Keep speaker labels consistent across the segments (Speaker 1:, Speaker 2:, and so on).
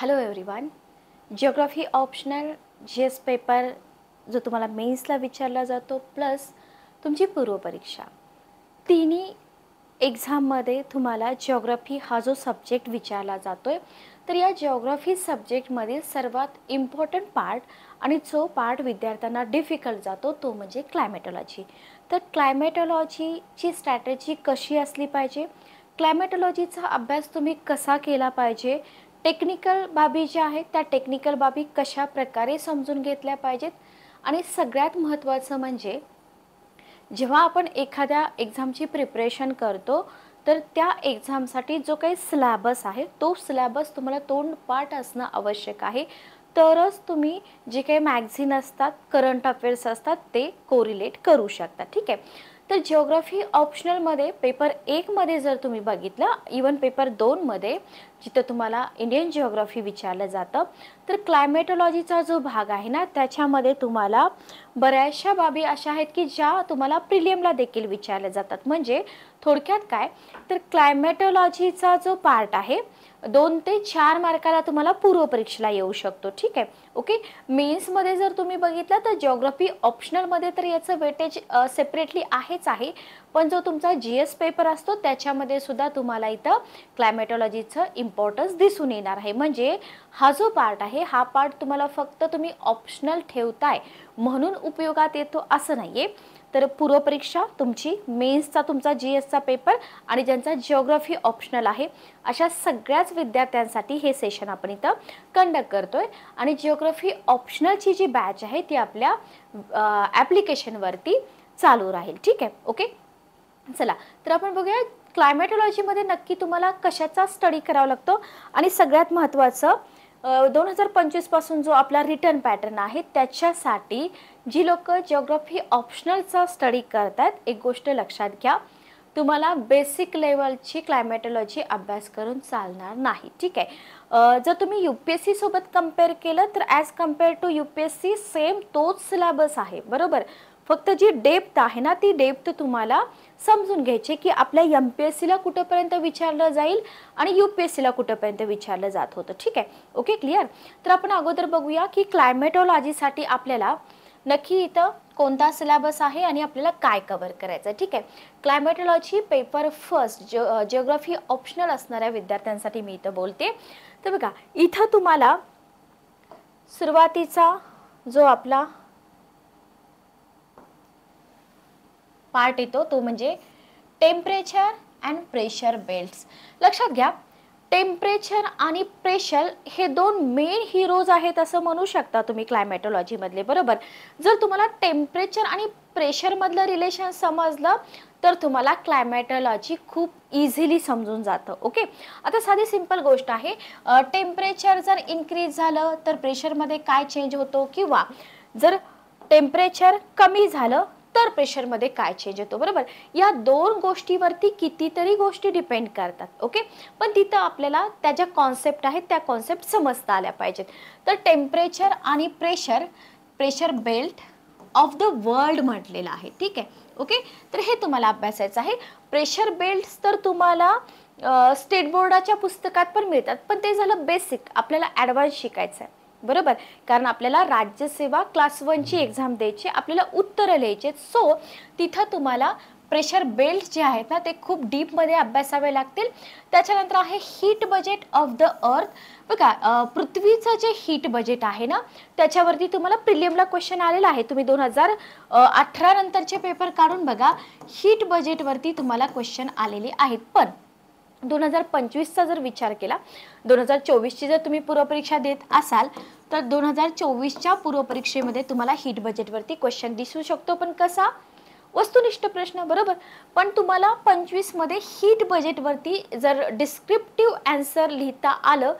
Speaker 1: Hello everyone. Geography optional GS paper जो तुम्हाला मेन्सला विचारला जातो प्लस तुमची पूर्वपरीक्षा तिन्ही एक्झाममध्ये तुम्हाला जिओग्राफी हा जो सब्जेक्ट विचारला जातोय तर या जिओग्राफी सब्जेक्टमधील सर्वात इम्पॉर्टंट पार्ट आणि जो पार्ट विद्यार्थ्यांना डिफिकल्ट जातो तो म्हणजे क्लायमेटॉलॉजी. तर क्लायमेटॉलॉजीची स्ट्रॅटेजी कशी असली पाहिजे, क्लायमेटॉलॉजीचा अभ्यास तुम्ही कसा केला पाहिजे, टेक्निकल बाबी ज्या आहेत त्या टेक्निकल बाबी कशा प्रकारे समजून घेतल्या पाहिजेत आणि सगळ्यात महत्त्वाचं म्हणजे जेव्हा आपण एखाद्या एक्झामची प्रिपरेशन करतो तर त्या एक्झामसाठी जो काही सिलॅबस आहे तो सिलॅबस तुम्हाला तोंडपाठ असणं आवश्यक आहे. तरच तुम्ही जे काही मॅगझिन असतात, करंट अफेअर्स असतात ते कोरिलेट करू शकता. ठीक आहे. तर जिओग्राफी ऑप्शनलमध्ये पेपर 1मध्ये जर तुम्ही बघितलं, इवन पेपर 2मध्ये जिथं तुम्हाला इंडियन जिओग्राफी विचारलं जातं तर क्लायमेटॉलॉजीचा जो भाग आहे ना त्याच्यामध्ये तुम्हाला बऱ्याचशा बाबी अशा आहेत की ज्या तुम्हाला प्रिलियमला देखील विचारल्या जातात. म्हणजे थोडक्यात काय तर क्लायमेटॉलॉजीचा जो पार्ट आहे 2 ते 4 मार्काला तुम्हाला पूर्वपरीक्षेला येऊ शकतो. ठीक आहे. ओके. मेन्समध्ये जर तुम्ही बघितलं तर जिओग्राफी ऑप्शनलमध्ये तर याचं वेटेज सेपरेटली आहेच आहे, पण जो तुमचा GS पेपर असतो त्याच्यामध्ये सुद्धा तुम्हाला इथं क्लायमेटॉलॉजीचं इम्पॉर्टन्स दिसून येणार आहे. म्हणजे हा जो पार्ट आहे हा पार्ट तुम्हाला फक्त तुम्ही ऑप्शनल ठेवताय म्हणून उपयोगात येतो असं नाहीये. तर पूर्वपरीक्षा तुमची, मेन्सचा तुमचा GSचा पेपर आणि ज्यांचा जिओग्राफी ऑप्शनल आहे अशा सगळ्याच विद्यार्थ्यांसाठी हे सेशन आपण इथं कंडक्ट करतोय. आणि जिओग्राफी ऑप्शनलची जी बॅच आहे ती आपल्या ॲप्लिकेशनवरती चालू राहील. ठीक आहे. ओके. चला तर आपण बघूया क्लायमेटॉलॉजीमध्ये नक्की तुम्हाला कशाचा स्टडी करावा लागतो आणि सगळ्यात महत्त्वाचं 2025 पासून जो आपला रिटर्न पॅटर्न आहे त्याच्यासाठी जी लोक जिओग्राफी ऑप्शनलचा स्टडी करतात एक गोष्ट लक्षात घ्या, तुम्हाला बेसिक लेवलची क्लायमेटॉलॉजी अभ्यास करून चालणार नाही. ठीक आहे. जर तुम्ही UPSC सोबत कंपेअर केलं तर as compare to UPSC same तोच सिलॅबस आहे. बरोबर. फक्त जी डेप्थ आहे ना ती डेप्थ तुम्हाला समजून घ्यायची की आपल्या MPSCला कुठेपर्यंत विचारलं जाईल आणि UPSCला कुठेपर्यंत विचारलं जात होतं. ठीक आहे. ओके. क्लिअर. तर आपण अगोदर बघूया की क्लायमेटॉलॉजीसाठी आपल्याला नक्की इथं कोणता सिलॅबस आहे आणि आपल्याला काय कव्हर करायचं. ठीक आहे. क्लायमेटॉलॉजी पेपर फर्स्ट जिओग्राफी ऑप्शनल असणाऱ्या विद्यार्थ्यांसाठी मी इथं बोलते. तर बघा इथं तुम्हाला सुरुवातीचा जो आपला पार्ट येतो तो म्हणजे टेम्परेचर अँड प्रेशर बेल्ट्स. लक्षात घ्या, टेम्परेचर आणि प्रेशर हे 2 मेन हिरोज आहेत असं म्हणू शकता तुम्ही क्लायमेटॉलॉजीमधले. बरोबर. जर तुम्हाला टेम्परेचर आणि प्रेशरमधलं रिलेशन समजलं तर तुम्हाला क्लायमेटॉलॉजी खूप इझिली समजून जातं. ओके. आता साधी सिंपल गोष्ट आहे, टेम्परेचर जर इन्क्रीज झालं तर प्रेशरमध्ये काय चेंज होतो किंवा जर टेम्परेचर कमी झालं तर प्रेशरमध्ये काय चेंज होतो. बरोबर. या 2 गोष्टीवरती कितीतरी गोष्टी डिपेंड करतात. ओके. पण तिथं आपल्याला त्या ज्या कॉन्सेप्ट आहेत त्या कॉन्सेप्ट समजता आल्या पाहिजेत. तर टेम्परेचर आणि pressure belt of the world म्हटलेलं आहे. ठीक आहे. ओके. तर हे तुम्हाला अभ्यासायचं आहे. प्रेशर बेल्ट्स तर तुम्हाला स्टेट बोर्डाच्या पुस्तकात पण मिळतात, पण ते झालं बेसिक, आपल्याला ॲडव्हान्स शिकायचं आहे. बरोबर. कारण आपल्याला राज्यसेवा क्लास 1ची एक्झाम द्यायची, आपल्याला उत्तरं लिहायचे. सो तिथं तुम्हाला प्रेशर बेल्ट जे आहेत ना ते खूप डीपमध्ये अभ्यासावे लागतील. त्याच्यानंतर आहे heat budget of the earth. बघा पृथ्वीचं जे हीट बजेट आहे ना त्याच्यावरती तुम्हाला प्रिलियमला क्वेश्चन आलेला आहे. तुम्ही 2018 नंतरचे पेपर काढून बघा, हीट बजेटवरती तुम्हाला क्वेश्चन आलेले आहेत. पण 2025चा जर विचार केला, 2024ची जर तुम्ही पूर्वपरीक्षा देत असाल तर 2024च्या पूर्वपरीक्षेमध्ये तुम्हाला हीट बजेटवरती क्वेश्चन दिसू शकतो. पण कसा? वस्तुनिष्ठ प्रश्न. बरोबर. पण तुम्हाला 25मध्ये हीट बजेटवरती जर डिस्क्रिप्टिव्ह आन्सर लिहिता आलं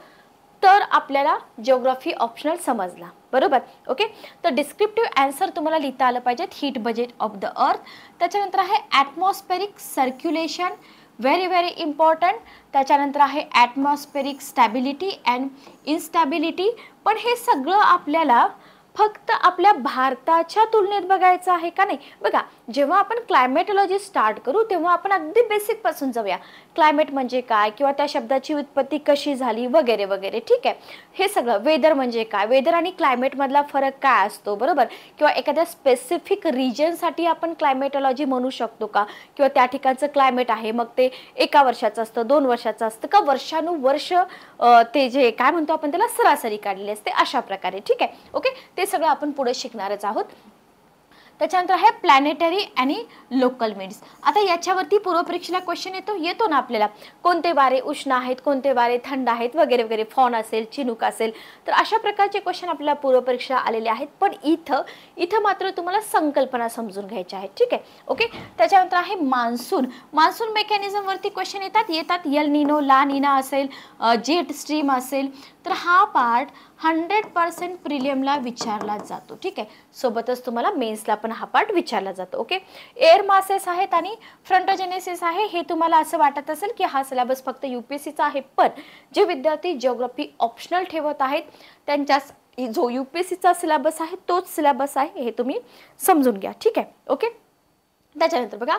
Speaker 1: तर आपल्याला जिओग्राफी ऑप्शनल समजला. बरोबर. ओके. तर डिस्क्रिप्टिव्ह आन्सर तुम्हाला लिहिता आलं पाहिजेत heat budget of the earth. त्याच्यानंतर आहे ॲटमॉस्फेरिक सर्क्युलेशन, व्हेरी इम्पॉर्टंट. त्याच्यानंतर आहे ॲटमॉस्फेरिक स्टॅबिलिटी अँड इन्स्टॅबिलिटी. पण हे सगळं आपल्याला फक्त आपल्या भारताच्या तुलनेत बघायचं आहे का नाही. बघा, जेव्हा आपण क्लायमेटॉलॉजी स्टार्ट करू तेव्हा आपण अगदी बेसिक पासून जाऊया. क्लायमेट म्हणजे काय किंवा त्या शब्दाची उत्पत्ती कशी झाली वगैरे वगैरे. ठीक आहे, हे सगळं. वेदर म्हणजे काय, वेदर आणि क्लायमेट मधला फरक काय असतो, बरोबर, किंवा एखाद्या स्पेसिफिक रिजनसाठी आपण क्लायमेटॉलॉजी म्हणू शकतो का, किंवा त्या ठिकाणचं क्लायमेट आहे मग ते 1 वर्षाचं असतं, 2 वर्षाचं असतं का, वर्षानुवर्ष ते जे काय म्हणतो आपण त्याला सरासरी काढलेली असते, अशा प्रकारे. ठीक आहे, ओके. ते सगळं आपण पुढे शिकणारच आहोत. त्याच्यानंतर आहे प्लॅनेटरी आणि लोकल मीन्स. आता याच्यावरती पूर्वपरीक्षेला क्वेश्चन येतो ना आपल्याला, कोणते वारे उष्ण आहेत, कोणते वारे थंड आहेत वगैरे वगैरे, फॉन असेल, चिनूक असेल, तर अशा प्रकारचे क्वेश्चन आपल्याला पूर्वपरीक्षेला आलेले आहेत. पण इथं मात्र तुम्हाला संकल्पना समजून घ्यायच्या आहेत. ठीक आहे, ओके. त्याच्यानंतर आहे मान्सून. मान्सून मेकॅनिझम वरती क्वेश्चन येतात. यल निनो, ला निना असेल, जेट स्ट्रीम असेल, तर हा पार्ट 100% प्रिलियमला विचारला जातो. ठीक आहे, सोबतच तुम्हाला मेन्सला पण हा पार्ट विचारला जातो. ओके. एअर मासेस आहेत आणि फ्रंटोजेनेसिस आहे. हे तुम्हाला असं वाटत असेल की हा सिलेबस फक्त यूपीएससीचा आहे, पण जे विद्यार्थी जिओग्राफी ऑप्शनल ठेवत आहेत त्यांच्या जो यूपीएससीचा सिलेबस आहे तोच सिलेबस आहे, हे तुम्ही समजून घ्या. ठीक आहे, ओके. त्याच्यानंतर बघा,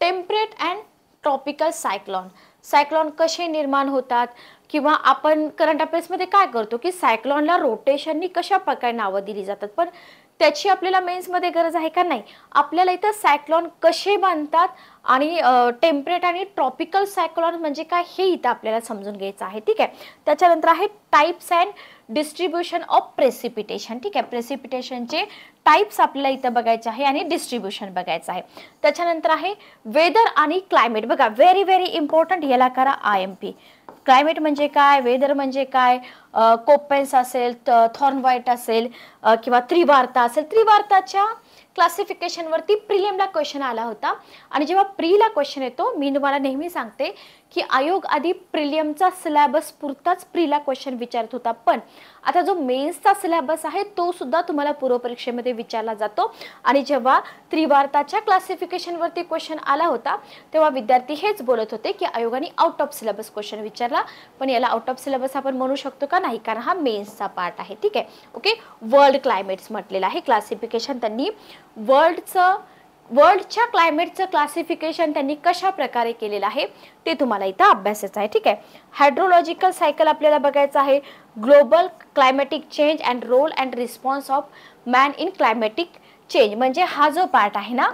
Speaker 1: temperate and tropical cyclone. Cyclone कसे निर्माण होतात, किंवा आपण करंट अफेअर्समध्ये काय करतो की सायक्लॉनला रोटेशननी कशा प्रकारे नावं दिली जातात, पण त्याची आपल्याला मेन्समध्ये गरज आहे का नाही. आपल्याला इथं सायक्लॉन कसे बांधतात आणि टेम्परेट आणि ट्रॉपिकल सायक्लॉन म्हणजे काय हे इथं आपल्याला समजून घ्यायचं आहे. ठीक आहे. त्याच्यानंतर आहे types and distribution of precipitation. ठीक आहे, प्रेसिपिटेशनचे टाइप्स आपल्याला इथं बघायचे आहे आणि डिस्ट्रीब्युशन बघायचं आहे. त्याच्यानंतर आहे वेदर आणि क्लायमेट. बघा, व्हेरी व्हेरी इम्पॉर्टंट, याला करा IMP. क्लायमेट म्हणजे काय, वेदर म्हणजे काय, कोपेन्स असेल, थॉर्नव्हाईट असेल, किंवा त्रिवार्ता असेल. त्रिवार्ताच्या क्लासिफिकेशनवरती प्रिलियमला क्वेश्चन आला होता, आणि जेव्हा प्रीला क्वेश्चन येतो, मी तुम्हाला नेहमी सांगते की आयोग आधी प्रिलियमचा सिलेबस पुरताच प्रीला क्वेश्चन विचारत होता, पण आता जो मेन्सचा सिलेबस आहे तो सुद्धा तुम्हाला पूर्वपरीक्षेमध्ये विचारला जातो. आणि जेव्हा त्रिवार्ताच्या क्लासिफिकेशनवरती क्वेश्चन आला होता तेव्हा विद्यार्थी हेच बोलत होते की आयोगाने आउट ऑफ सिलेबस क्वेश्चन विचारला, पण याला आउट ऑफ सिलेबस आपण म्हणू शकतो का, नाही, कारण हा मेन्सचा पार्ट आहे. ठीक आहे, ओके. वर्ल्ड क्लायमेट्स म्हटलेलं आहे क्लासिफिकेशन, त्यांनी वर्ल्डच्या क्लायमेटचं क्लासिफिकेशन त्यांनी कशा प्रकारे केलेलं आहे ते तुम्हाला इथं अभ्यासाचं आहे. ठीक आहे. हायड्रोलॉजिकल सायकल आपल्याला बघायचं आहे. Global climatic change and role and response of man in climatic change, म्हणजे हा जो पार्ट आहे ना,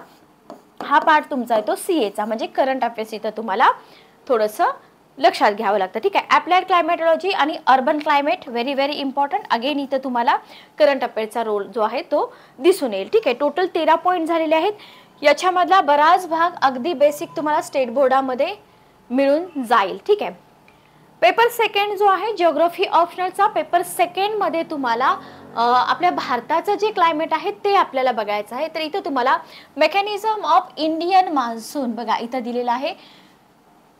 Speaker 1: हा पार्ट तुमचा आहे तो CAचा, म्हणजे करंट अफेअर्स इथं तुम्हाला थोडंसं लक्षात घ्यावं लागतं. ठीक आहे. अप्लाइड क्लायमेटॉलॉजी आणि urban climate, very very important. Again इथं तुम्हाला करंट अफेअर्सचा रोल जो आहे तो दिसून येईल. ठीक आहे. टोटल 13 पॉईंट झालेले आहेत. याच्यामधला बराच भाग अगदी बेसिक तुम्हाला स्टेट बोर्डामध्ये मिळून जाईल. ठीक आहे. पेपर सेकंड जो आहे जिओग्राफी ऑप्शनलचा, पेपर सेकंड मध्ये तुम्हाला आपल्या भारताचं जे क्लायमेट आहे ते आपल्याला बघायचं आहे. तर इथं तुम्हाला मेकॅनिझम ऑफ इंडियन मान्सून, बघा इथं दिलेलं आहे.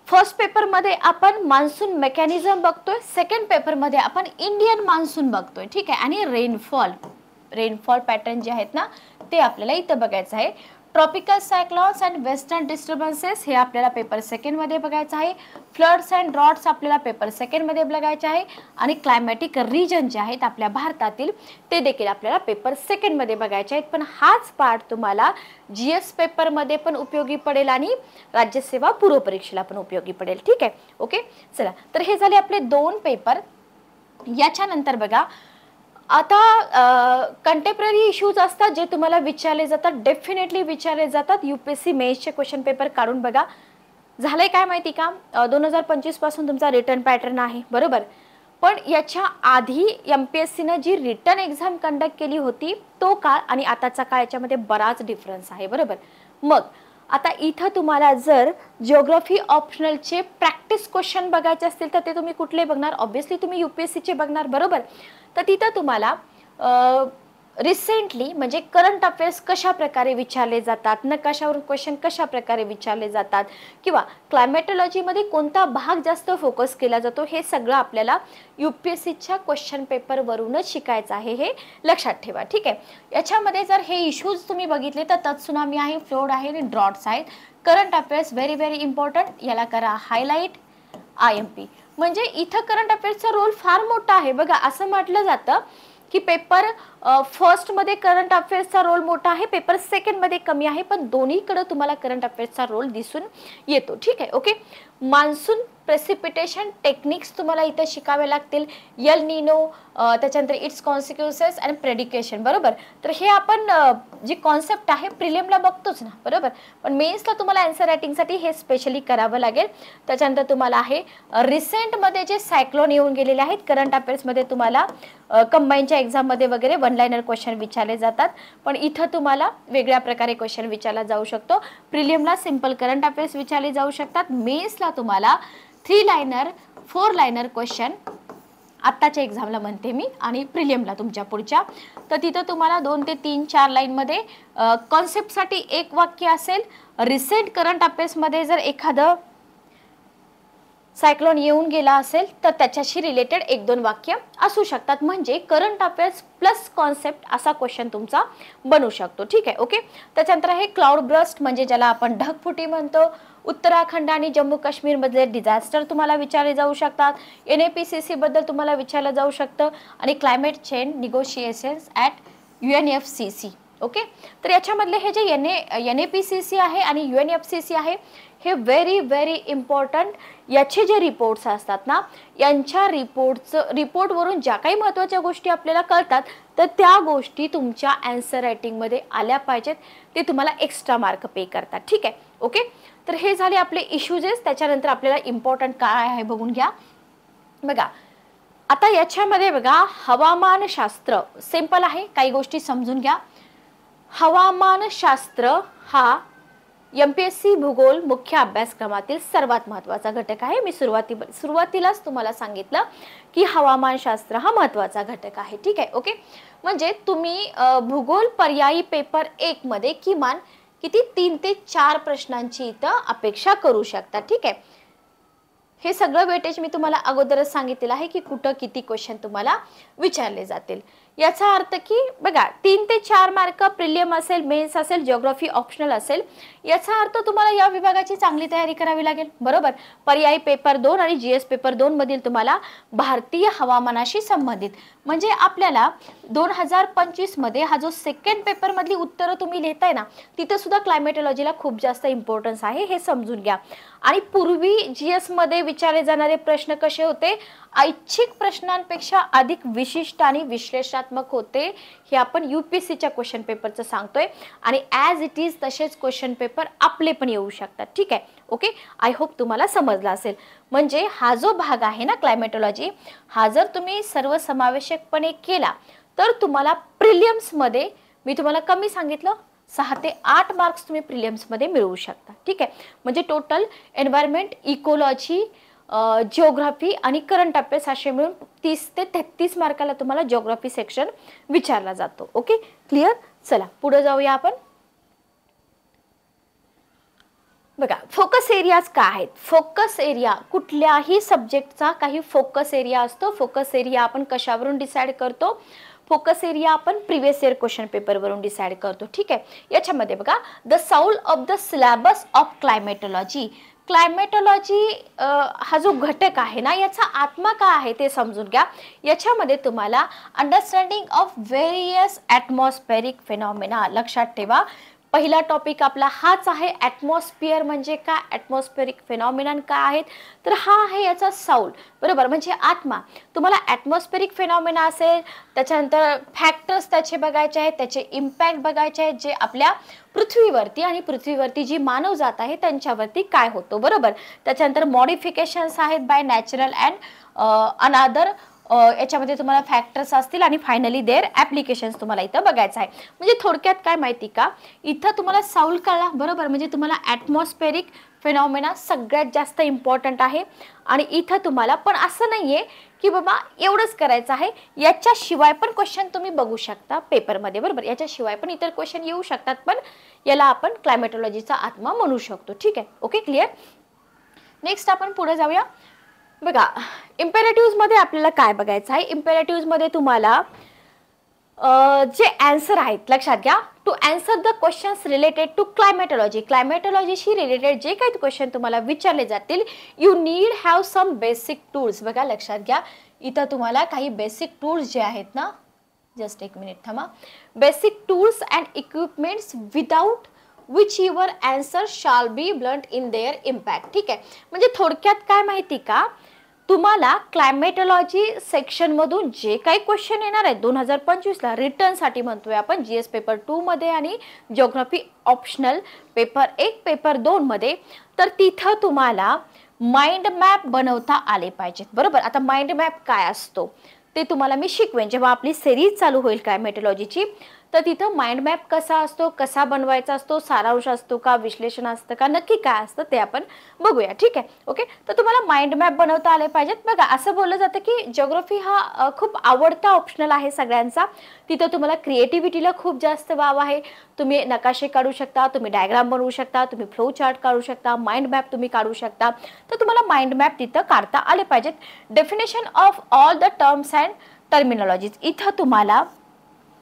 Speaker 1: फर्स्ट पेपर मध्ये आपण मान्सून मेकॅनिझम बघतोय, सेकंड पेपर मध्ये आपण इंडियन मान्सून बघतोय. ठीक आहे. आणि रेनफॉल पॅटर्न जे आहेत ना ते आपल्याला इथं बघायचं आहे. ट्रॉपिकल सायक्लॉन्स अँड वेस्टर्न डिस्टर्बन्सेस हे आपल्याला पेपर सेकंड मध्ये बघायचं आहे. फ्लड्स अँड ड्रॉट्स आपल्याला पेपर सेकंड मध्ये बघायचे आहे. आणि क्लायमॅटिक रिजन जे आहेत आपल्या भारतातील ते देखील आपल्याला पेपर सेकंड मध्ये बघायचे आहेत. पण हाच पार्ट तुम्हाला GS पेपर मध्ये पण उपयोगी पडेल आणि राज्यसेवा पूर्व परीक्षेला पण उपयोगी पडेल. ठीक आहे, ओके. चला, तर हे झाले आपले 2 पेपर. याच्यानंतर बघा, आता कंटेम्पररी इश्यूज असतात जे तुम्हाला विचारले जातात, डेफिनेटली विचारले जातात. UPSC मेन्सचे क्वेश्चन पेपर काढून बघा. झालंय काय माहिती का, 2025 पासून तुमचा रिटर्न पॅटर्न आहे, बरोबर, पण याच्या आधी MPSCनं जी रिटर्न एक्झाम कंडक्ट केली होती तो काळ आणि आताचा काळ याच्यामध्ये बराच डिफरन्स आहे, बरोबर. मग आता इथं तुम्हाला जर जिओग्राफी ऑप्शनलचे प्रॅक्टिस क्वेश्चन बघायचे असतील तर ते तुम्ही कुठले बघणार, ऑब्व्हियसली तुम्ही UPSCचे बघणार, बरोबर. तर तिथं तुम्हाला रिसेंटली म्हणजे करंट अफेअर्स कशा प्रकारे विचारले जातात, नकाशावरून क्वेश्चन कशा प्रकारे विचारले जातात, किंवा क्लायमेटॉलॉजीमध्ये कोणता भाग जास्त फोकस केला जातो, हे सगळं आपल्याला UPSCच्या क्वेश्चन पेपरवरूनच शिकायचं आहे, हे लक्षात ठेवा. ठीक आहे. याच्यामध्ये जर हे इश्यूज तुम्ही बघितले तर तत्सुनामी आहे, फ्लोड आहे आणि ड्रॉट्स आहेत. Current affairs very very important, याला करा हायलाइट IMP. म्हणजे इथं करंट अफेअर्सचा रोल फार मोठा आहे. बघा, असं म्हटलं जातं की पेपर फर्स्टमध्ये करंट अफेअर्सचा रोल मोठा आहे, पेपर सेकंडमध्ये कमी आहे, पण दोन्हीकडे तुम्हाला करंट अफेअर्सचा रोल दिसून येतो. ठीक आहे. ओके. मान्सून प्रेसिपिटेशन टेक्निक्स तुम्हाला इथं शिकावे लागतील. यल निनो, त्याच्यानंतर इट्स कॉन्सिक्वेन्सेस अँड प्रेडिकेशन. बरोबर. तर हे आपण जी कॉन्सेप्ट आहे प्रिलिमला बघतोच ना. बरोबर. पण मेन्सला तुम्हाला आन्सर रायटिंगसाठी हे स्पेशली करावं लागेल. त्याच्यानंतर तुम्हाला आहे रिसेंटमध्ये जे सायक्लोन येऊन गेलेले आहेत, करंट अफेअर्समध्ये तुम्हाला कंबाईनच्या एक्झाममध्ये वगैरे वन लाईनर क्वेश्चन विचारले जातात, पण इथं तुम्हाला वेगळ्या प्रकारे क्वेश्चन विचारला जाऊ शकतो. प्रिलिमला सिंपल करंट अफेअर्स विचारले जाऊ शकतात. मेन्सला तुम्हाला 3 लाइनर 4 लाइनर क्वेश्चन आत्ताच्या एक्झामला म्हणते मी, आणि प्रिलियमला तुमच्या पुढच्या, तर तिथं तुम्हाला 2 ते 3 4 लाईनमध्ये कॉन्सेप्टसाठी एक वाक्य असेल. रिसेंट करंट अफेअर्समध्ये जर एखादं सायक्लोन येऊन गेला असेल तर त्याच्याशी रिलेटेड 1-2 वाक्य असू शकतात. म्हणजे करंट अफेअर्स प्लस कॉन्सेप्ट असा क्वेश्चन तुमचा बनू शकतो. ठीक आहे. ओके. त्याच्यानंतर हे क्लाउड ब्रस्ट म्हणजे ज्याला आपण ढगफुटी म्हणतो, उत्तराखंड आणि जम्मू काश्मीर मधले डिझास्टर तुम्हाला विचारले जाऊ शकतात. NAPCC बद्दल तुम्हाला विचारलं जाऊ शकतं, आणि climate change negotiations at UNFCC. Okay. तर याच्यामधले हे जे NAPCC आहे आणि UNFCC आहे, हे व्हेरी इम्पॉर्टंट. याचे जे रिपोर्ट्स असतात ना, यांच्या रिपोर्टवरून ज्या काही महत्त्वाच्या गोष्टी आपल्याला कळतात, तर त्या गोष्टी तुमच्या आन्सर रायटिंगमध्ये आल्या पाहिजेत. ते तुम्हाला एक्स्ट्रा मार्क पे करतात. ठीक आहे. ओके. तर हे झाले आपले इश्यूजेस. त्याच्यानंतर आपल्याला इम्पॉर्टंट काय आहे बघून घ्या. बघा आता याच्यामध्ये बघा, हवामानशास्त्र सिंपल आहे, काही गोष्टी समजून घ्या. हवामानशास्त्र हा MPSC भूगोल मुख्य अभ्यासक्रमातील सर्वात महत्त्वाचा घटक आहे. मी सुरुवातीलाच तुम्हाला सांगितलं की हवामानशास्त्र हा महत्त्वाचा घटक आहे. ठीक आहे. ओके. म्हणजे तुम्ही भूगोल पर्यायी पेपर 1 मध्ये किमान किती 3 ते 4 प्रश्नांची इथं अपेक्षा करू शकता. ठीक आहे. हे सगळं वेटेज मी तुम्हाला अगोदरच सांगितलेलं आहे की कुठं किती क्वेश्चन तुम्हाला विचारले जातील. याचा अर्थ की बघा 3 ते 4 मार्क प्रिलियम असेल, मेन्स असेल, जिओग्राफी ऑप्शनल असेल, याचा अर्थ तुम्हाला या विभागाची चांगली तयारी करावी लागेल. बरोबर. पर्यायी पेपर 2 आणि GS पेपर 2 मधील तुम्हाला भारतीय हवामानाशी संबंधित, म्हणजे आपल्याला 2025 मध्ये हा जो सेकंड पेपर मधली उत्तरं तुम्ही लिहिताय ना, तिथे सुद्धा क्लायमेटॉलॉजीला खूप जास्त इम्पॉर्टन्स आहे, हे समजून घ्या. आणि पूर्वी GS मध्ये विचारले जाणारे प्रश्न कसे होते, ऐच्छिक प्रश्नांपेक्षा अधिक विशिष्ट आणि विश्लेषणात्मक होते. हे आपण UPSCच्या क्वेश्चन पेपरचं सांगतोय, आणि ॲज इट इज तसेच क्वेश्चन पेपर आपले पण येऊ शकतात. ठीक आहे. ओके. आय होप तुम्हाला समजलं असेल. म्हणजे हा जो भाग आहे ना क्लायमेटॉलॉजी, हा जर तुम्ही सर्वसमावेशकपणे केला तर तुम्हाला प्रिलियम्समध्ये, मी तुम्हाला कमी सांगितलं, 6 ते 8 मार्क्स तुम्ही प्रिलियम्समध्ये मिळवू शकता. ठीक आहे. म्हणजे टोटल एन्व्हायरमेंट, इकोलॉजी, जिओग्राफी आणि करंट अफेअर्स असे मिळून 30 ते 33 मार्काला तुम्हाला जिओग्राफी सेक्शन विचारला जातो. ओके. क्लिअर. चला पुढे जाऊया आपण. बघा फोकस एरियाज काय आहेत. फोकस एरिया कुठल्याही सब्जेक्टचा काही फोकस एरिया असतो. फोकस एरिया आपण कशावरून डिसाइड करतो, फोकस एरिया आपण प्रिव्हियस इयर क्वेश्चन पेपरवरून डिसाइड करतो. ठीक आहे. याच्यामध्ये बघा, the soul of the syllabus of climatology. Climatology हा जो घटक आहे ना, याचा आत्मा काय आहे ते समजून घ्या. याच्यामध्ये तुम्हाला understanding of various atmospheric phenomena लक्षात ठेवा. पहिला टॉपिक आपला हाच आहे. ॲटमॉस्फिअर म्हणजे काय, ॲटमॉस्फेरिक फिनॉमिनन काय आहेत, तर हा आहे याचा साऊल. बरोबर. म्हणजे आत्मा. तुम्हाला ॲटमॉस्फेरिक फिनॉमिना असेल, त्याच्यानंतर फॅक्टर्स त्याचे बघायचे आहेत, त्याचे इम्पॅक्ट बघायचे आहेत, जे आपल्या पृथ्वीवरती आणि पृथ्वीवरती जी मानवजात आहे त्यांच्यावरती काय होतो. बरोबर. त्याच्यानंतर मॉडिफिकेशन्स आहेत बाय नॅचरल अँड अनादर, याच्यामध्ये तुम्हाला फॅक्टर्स असतील, आणि फायनली देअर ॲप्लिकेशन्स तुम्हाला इथं बघायचं आहे. म्हणजे थोडक्यात काय माहिती का, इथं तुम्हाला साऊल कळला. बरोबर. म्हणजे तुम्हाला ॲटमॉस्फेरिक फिनॉमिना सगळ्यात जास्त इम्पॉर्टंट आहे. आणि इथं तुम्हाला पण असं नाहीये की बाबा एवढंच करायचं आहे, याच्याशिवाय पण क्वेश्चन तुम्ही बघू शकता पेपरमध्ये. बरोबर. याच्याशिवाय पण इतर क्वेश्चन येऊ शकतात, पण याला आपण क्लायमेटॉलॉजीचा आत्मा म्हणू शकतो. ठीक आहे. ओके. क्लिअर. नेक्स्ट आपण पुढे जाऊया. बघा इम्पेरेटिव्ह मध्ये आपल्याला काय बघायचं आहे. इम्पेरेटिव्ह मध्ये तुम्हाला जे आन्सर आहेत लक्षात घ्या. To answer the questions related to climatology, क्लायमेटॉलॉजीशी रिलेटेड जे काही क्वेश्चन तुम्हाला विचारले जातील, you need have some basic tools. बघा लक्षात घ्या, इथं तुम्हाला काही बेसिक टूल्स जे आहेत ना, जस्ट एक मिनिट थांबा. Basic tools and equipments without which your answer shall be blunt in their impact. ठीक आहे, म्हणजे थोडक्यात काय माहिती का, तुम्हाला क्लायमेटॉलॉजी सेक्शनमधून जे काही क्वेश्चन येणार आहेत 2025ला रिटर्नसाठी म्हणतोय आपण, GS पेपर 2 मध्ये आणि जिओग्राफी ऑप्शनल पेपर 1 पेपर 2 मध्ये, तर तिथं तुम्हाला माइंड मॅप बनवता आले पाहिजेत. बरोबर. आता माइंड मॅप काय असतो ते तुम्हाला मी शिकवेन जेव्हा आपली सिरीज चालू होईल क्लायमेटॉलॉजीची. तर तिथं माइंड मॅप कसा असतो, कसा बनवायचा असतो, सारांश असतो का, विश्लेषण असतं का, नक्की काय असतं ते आपण बघूया. ठीक आहे. ओके. तर तुम्हाला माइंड मॅप बनवता आले पाहिजेत. बघा, असं बोललं जातं की जिओग्राफी हा खूप आवडता ऑप्शनल आहे सगळ्यांचा. तिथं तुम्हाला क्रिएटिव्हिटीला खूप जास्त वाव आहे. तुम्ही नकाशे काढू शकता, तुम्ही डायग्राम बनवू शकता, तुम्ही फ्लो चार्ट काढू शकता, माइंड मॅप तुम्ही काढू शकता. तर तुम्हाला माइंड मॅप तिथं काढता आले पाहिजेत. Definition of all the terms and terminologies, इथं तुम्हाला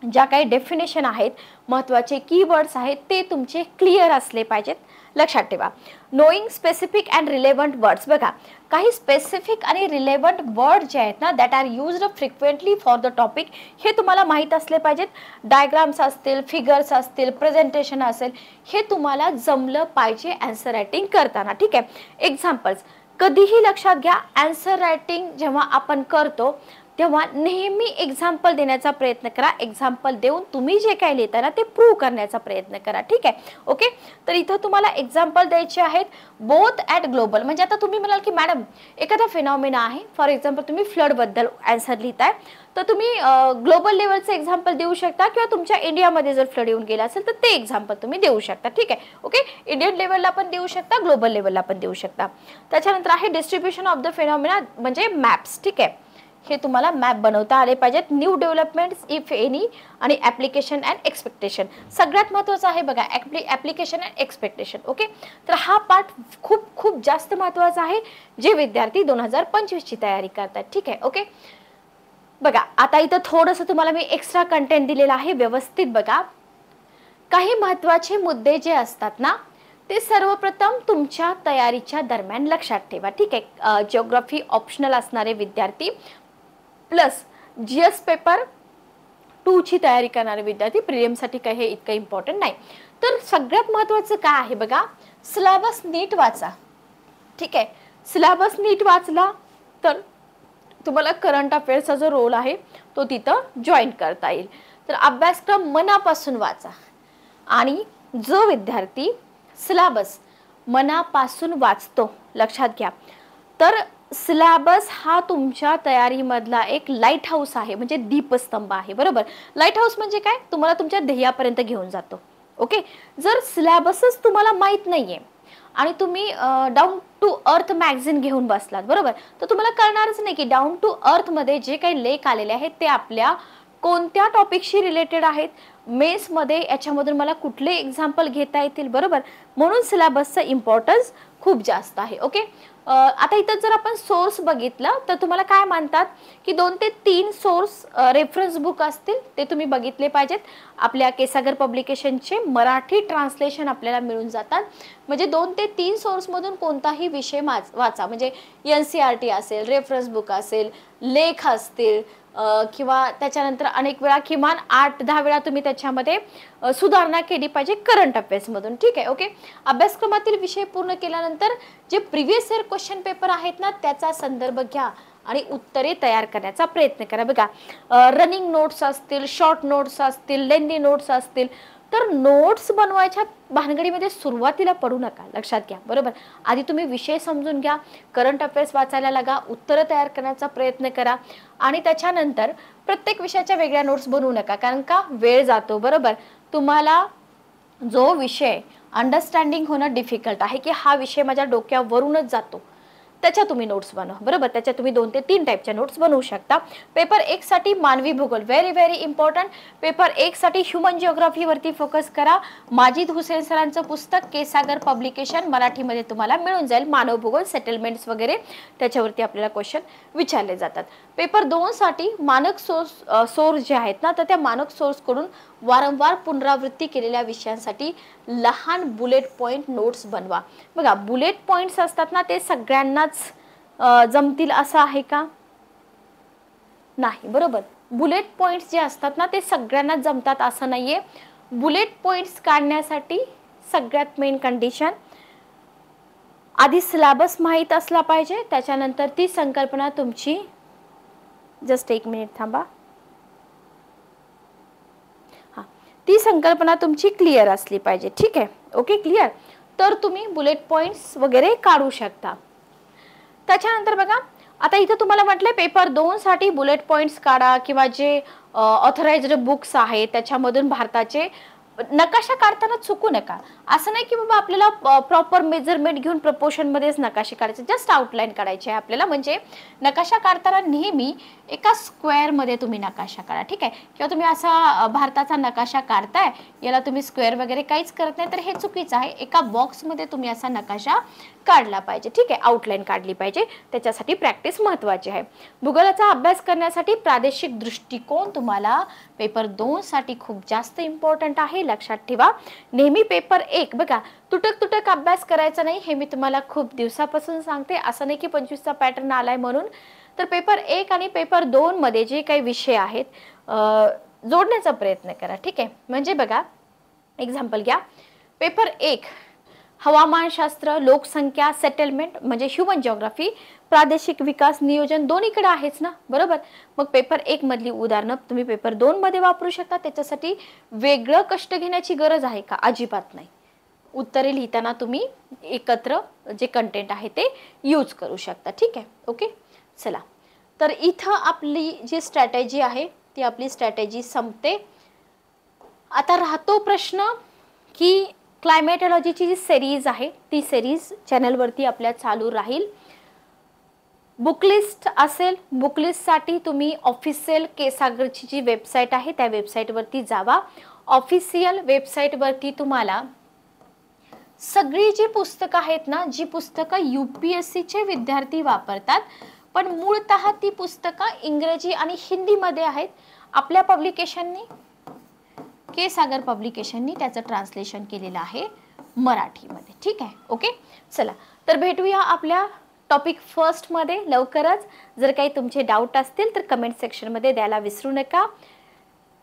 Speaker 1: ज्या काही डेफिनेशन आहेत, महत्त्वाचे कीवर्ड्स आहेत, ते तुमचे क्लिअर असले पाहिजेत. लक्षात ठेवा. Knowing specific and relevant words, बघा काही स्पेसिफिक आणि रिलेव्हंट वर्ड जे आहेत ना that are used frequently for the topic, हे तुम्हाला माहीत असले पाहिजेत. डायग्राम्स असतील, फिगर्स असतील, प्रेझेंटेशन असेल, हे तुम्हाला जमलं पाहिजे आन्सर रायटिंग करताना. ठीक आहे. एक्झाम्पल्स कधीही लक्षात घ्या, आन्सर रायटिंग जेव्हा आपण करतो तेव्हा नेहमी एक्झाम्पल देण्याचा प्रयत्न करा. एक्झाम्पल देऊन तुम्ही जे काही लिहिता ना ते प्रूव्ह करण्याचा प्रयत्न करा. ठीक आहे. ओके. तर इथं तुम्हाला एक्झाम्पल द्यायचे आहेत बोथ ॲट ग्लोबल, म्हणजे आता तुम्ही म्हणाल की मॅडम एखादा फिनॉमिना आहे, फॉर एक्झाम्पल तुम्ही फ्लडबद्दल आन्सर लिहिताय, तर तुम्ही ग्लोबल लेवलचं एक्झाम्पल देऊ शकता किंवा तुमच्या इंडियामध्ये जर फ्लड येऊन गेला असेल तर ते एक्झाम्पल तुम्ही देऊ शकता. ठीक आहे. ओके. इंडियन लेवलला पण देऊ शकता, ग्लोबल लेवलला पण देऊ शकता. त्याच्यानंतर आहे डिस्ट्रीब्युशन ऑफ द फिनॉमिना, म्हणजे मॅप्स. ठीक आहे. हे तुम्हाला मॅप बनवता आले पाहिजेत. न्यू डेव्हलपमेंट्स इफ एनी आणि ॲप्लिकेशन अँड एक्सपेक्टेशन, सगळ्यात महत्त्वाचं आहे बघा ॲप्लिकेशन अँड एक्सपेक्टेशन. ओके. तर हा पार्ट खूप खूप जास्त महत्त्वाचा आहे जे विद्यार्थी 2025ची तयारी करतात. ठीक आहे. ओके. बघा आता इथं थोडंसं तुम्हाला मी एक्स्ट्रा कंटेंट दिलेलं आहे, व्यवस्थित बघा. काही महत्त्वाचे मुद्दे जे असतात ना ते सर्वप्रथम तुमच्या तयारीच्या दरम्यान लक्षात ठेवा. ठीक आहे. जिओग्राफी ऑप्शनल असणारे विद्यार्थी प्लस GS पेपर 2 ची तयारी करणारे विद्यार्थी, प्रिलिमसाठी काही हे इतकं इम्पॉर्टंट नाही. तर सगळ्यात महत्त्वाचं काय आहे बघा, सिलेबस नीट वाचा. ठीक आहे. सिलेबस नीट वाचला तर तुम्हाला करंट अफेअर्सचा जो रोल आहे तो तिथं जॉईन करता येईल. तर अभ्यासक्रम मनापासून वाचा आणि जो विद्यार्थी सिलेबस मनापासून वाचतो, लक्षात घ्या, तर सिलेबस हा तुमच्या तयारीमधला एक लाईट हाऊस आहे, म्हणजे दीपस्तंभ आहे. बरोबर. लाईट हाऊस म्हणजे काय, तुम्हाला तुमच्या ध्येयापर्यंत घेऊन जातो. ओके. जर सिलेबसच तुम्हाला माहीत नाहीये आणि तुम्ही डाऊन टू अर्थ मॅगझिन घेऊन बसलात, बरोबर, तर तुम्हाला कळणारच नाही की डाऊन टू अर्थ मध्ये जे काही लेख आलेले आहेत ते आपल्या कोणत्या टॉपिकशी रिलेटेड आहेत, मेन्समध्ये याच्यामधून मला कुठले एक्झाम्पल घेता येतील. बरोबर. म्हणून सिलेबसचं इम्पॉर्टन्स खूप जास्त आहे. ओके. आता इथं जर आपण सोर्स बघितलं तर तुम्हाला काय मानतात की 2 ते 3 सोर्स रेफरन्स बुक असतील, ते तुम्ही बघितले पाहिजेत. आपल्या केसागर पब्लिकेशनचे मराठी ट्रान्सलेशन आपल्याला मिळून जातात. म्हणजे 2 ते 3 सोर्समधून कोणताही विषय वाचा, म्हणजे NCERT असेल, रेफरन्स बुक असेल, लेख असतील किंवा त्याच्यानंतर अनेक वेळा किमान 8-10 वेळा तुम्ही त्याच्यामध्ये सुधारणा केली पाहिजे करंट अफेअर्समधून. ठीक आहे. ओके. अभ्यासक्रमातील विषय पूर्ण केल्यानंतर जे प्रिव्हियस इयर क्वेश्चन पेपर आहेत ना त्याचा संदर्भ घ्या आणि उत्तरे तयार करण्याचा प्रयत्न करा. बघा रनिंग नोट्स असतील, शॉर्ट नोट्स असतील, लेंदी नोट्स असतील, तर नोट्स बनवायच्या भानगडीमध्ये सुरुवातीला पडू नका. लक्षात घ्या. बरोबर. आधी तुम्ही विषय समजून घ्या, करंट अफेअर्स वाचायला लागा, उत्तरं तयार करण्याचा प्रयत्न करा आणि त्याच्यानंतर प्रत्येक विषयाच्या वेगळ्या नोट्स बनवू नका, कारण का वेळ जातो. बरोबर. तुम्हाला जो विषय अंडरस्टँडिंग होणं डिफिकल्ट आहे की हा विषय माझ्या डोक्यावरूनच जातो, त्याच्या तुम्ही नोट्स बनवा. बरोबर. त्याच्या तुम्ही 2 ते 3 टाईपच्या नोट्स बनवू शकता. पेपर 1 साठी मानवी भूगोल व्हेरी व्हेरी इम्पॉर्टंट. पेपर 1 साठी ह्युमन जिओग्राफीवरती फोकस करा. माजिद हुसेन सरांचं पुस्तक केसागर पब्लिकेशन मराठीमध्ये तुम्हाला मिळून जाईल. मानव भूगोल, सेटलमेंट्स वगैरे त्याच्यावरती आपल्याला क्वेश्चन विचारले जातात. पेपर 2 साठी मानक सोर्स जे आहेत ना तर त्या मानक सोर्सकडून वारंवार पुनरावृत्ती केलेल्या विषयांसाठी लहान बुलेट पॉइंट नोट्स बनवा. बघा बुलेट पॉइंट्स असतात ना ते सगळ्यांनाच जमतील असं आहे का, नाही. बरोबर. बुलेट पॉईंट्स जे असतात ना ते सगळ्यांना जमतात असं नाही आहे. बुलेट पॉईंट्स काढण्यासाठी सगळ्यात मेन कंडिशन आधी सिलेबस माहीत असला पाहिजे, त्याच्यानंतर ती संकल्पना तुमची, जस्ट एक मिनिट थांबा, हां, ती संकल्पना तुमची क्लिअर असली पाहिजे. ठीक आहे, ओके, क्लिअर. तर तुम्ही बुलेट पॉईंट्स वगैरे काढू शकता. त्याच्यानंतर बघा, आता इथं तुम्हाला म्हटलंय पेपर 2 साठी बुलेट पॉईंट्स काढा किंवा जे ऑथराइज्ड बुक्स आहेत त्याच्यामधून भारताचे नकाशा काढताना चुकू नका. असं नाही की बाबा आपल्याला प्रॉपर मेजरमेंट घेऊन प्रपोर्शनमध्येच नकाशे काढायचे, जस्ट आउटलाईन काढायचे आहे आपल्याला. म्हणजे नकाशा काढताना नेहमी एका स्क्वेअरमध्ये तुम्ही नकाशा काढा. ठीक आहे, किंवा तुम्ही असा भारताचा नकाशा काढताय, याला तुम्ही स्क्वेअर वगैरे काहीच करत नाही, तर हे चुकीचं आहे. एका बॉक्समध्ये तुम्ही असा नकाशा काढला पाहिजे. ठीक आहे, आउटलाईन काढली पाहिजे, त्याच्यासाठी प्रॅक्टिस महत्त्वाची आहे. भूगोलाचा अभ्यास करण्यासाठी प्रादेशिक दृष्टिकोन तुम्हाला पेपर 2 साठी खूप जास्त इम्पॉर्टंट आहे, लक्षात ठेवा. नेहमी पेपर 1 बघा, तुटक अभ्यास करायचा नाही, हे मी तुम्हाला खूप दिवसापासून सांगते. असं नाही की 25चा पॅटर्न आलाय म्हणून. तर पेपर 1 आणि पेपर 2 मध्ये जे काही विषय आहेत जोडण्याचा प्रयत्न करा. ठीक आहे, म्हणजे बघा, एक्झाम्पल घ्या. पेपर 1 हवामानशास्त्र, लोकसंख्या, सेटलमेंट म्हणजे ह्युमन जिओग्राफी, प्रादेशिक विकास, नियोजन दोन्हीकडे आहेच ना, बरोबर. मग पेपर 1 मधली उदाहरणं तुम्ही पेपर 2 मध्ये वापरू शकता. त्याच्यासाठी वेगळं कष्ट घेण्याची गरज आहे का? अजिबात नाही. उत्तरे लिहिताना तुम्ही एकत्र जे कंटेंट आहे ते यूज करू शकता. ठीक आहे, ओके. चला, तर इथं आपली जी स्ट्रॅटेजी आहे ती आपली स्ट्रॅटेजी संपते. आता राहतो प्रश्न की क्लायमेटॉलॉजीची जी सिरीज आहे ती सिरीज चॅनलवरती आपल्या चालू राहील. बुकलिस्ट असेल, बुकलिस्टसाठी तुम्ही ऑफिशियल केसागरची जी वेबसाईट आहे त्या वेबसाईटवरती जावा. ऑफिशियल वेबसाईटवरती तुम्हाला सगळी जी पुस्तकं आहेत ना, जी पुस्तकं UPSCचे विद्यार्थी वापरतात, पण मूळतः ती पुस्तकं इंग्रजी आणि हिंदीमध्ये आहेत. आपल्या पब्लिकेशननी, के सागर पब्लिकेशननी त्याचं ट्रान्सलेशन केलेलं आहे मराठीमध्ये. ठीक आहे, ओके. चला, तर भेटूया आपल्या टॉपिक फर्स्टमध्ये लवकरच. जर काही तुमचे डाऊट असतील तर कमेंट सेक्शनमध्ये द्यायला विसरू नका.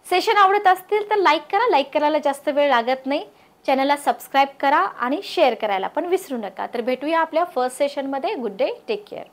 Speaker 1: सेशन आवडत असतील तर लाईक करा, लाईक करायला जास्त वेळ लागत नाही. चॅनलला सबस्क्राईब करा आणि शेअर करायला पण विसरू नका. तर भेटूया आपल्या फर्स्ट सेशनमध्ये. Good day, take care.